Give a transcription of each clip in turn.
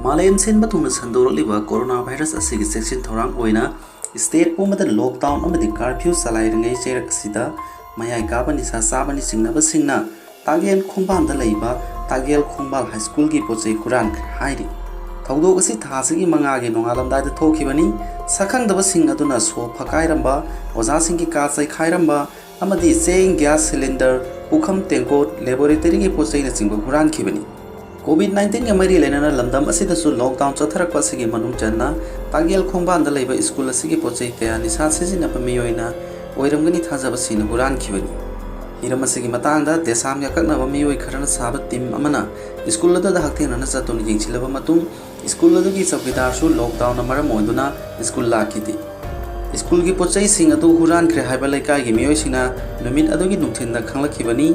मालयम सिनबा थुंगना संदोरलिबा कोरोना वायरस असिगी सेक्शन थोरांग ओइना स्टेट पुमदा लॉकडाउन अमदि कर्फ्यू चलाइरंगै चेरकसिदा मयाई काबा निसा साबनि सिंगनाबा सिंगना तागेल खोंबामदा लैबा तागेल खोंबाल हाई स्कूल की पोचै खुरान हाइरि थौदोक असि थासगी मंगागे नोंगालमदाइदा थोखिबनी सखंगदबा सिंग अदुना सो फकाइरंबा ओजासिंगी काचै खाइरंबा अमदि चेंग गैस सिलेंडर पुखम टेंकोट लेबोरेटरी की पोचैना चिंगबा खुरान खिबनी कोविड-19 के मरी लेना लमदम असिदसु लॉकडाउन चथरक असिगी मनुंग चन्ना तागेल खोंबांदा लैबा स्कूल असिगी पोचै कया निसा सिजिनबा मियोइना ओइरमगनी थाजबा सिन हुरान खिबनी हिरम असिगी मतांगदा देसाम याकनबा मियोइ खरना साब टीम अमना स्कूल अदुदा हक्तेनना चतुन यिंगचिलबा मतुंग स्कूल अदुगी चौकीदारसु लॉकडाउन मरम ओइदुना स्कूल लाखिदि स्कूल की पोचै सिंग अदु हुरान ख्रे हाइबा लैकागी मियोइसिना नुमित अदुगी नुंथिनदा खंगलखिबनी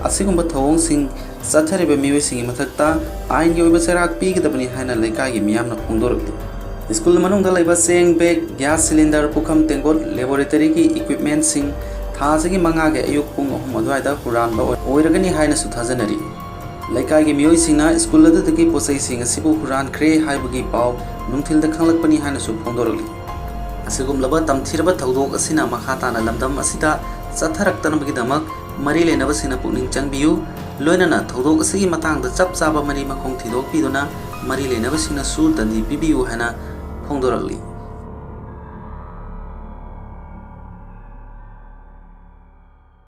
असिगुंबा थौंग सिंग चथरिबा मियोइसिंगी मथक्ता आइन की ओइबा चराक पीगदबनी हाइना लैकागी मियामना फोंदोरकलि स्कूल मनुंगदा लैबा चेंग बैग गैस सिलेंडर पुखम टेंगोट लेबोरेटरी की इक्विपमेंट सिंग थासगी मंगागे अयुक पुंग अहुम अदुवाइदा हुरानबा ओइरगनी हाइना सुथाजनरी लैकागी मियोइसिंगना स्कूल अदुदगी पोचै सिंग असिबु हुरान ख्रे हाइबगी पाव नुंथिलदा खंगलकपनी हाइना सु फोंदोरकलि असिगुमलबा तमथिरबा थौदोक असिना मखाताना लमदम असिदा चथरक्तनबगिदमक मरी लेनबसिना पुनिंग चंगबियु लोइनना थौदोक असिगी मतांगदा चप चाबा मरी मखोंग थिदोकपिदुना मरी लेनबसिना सु दंदी पिबियु हाना फोंदोरकलि।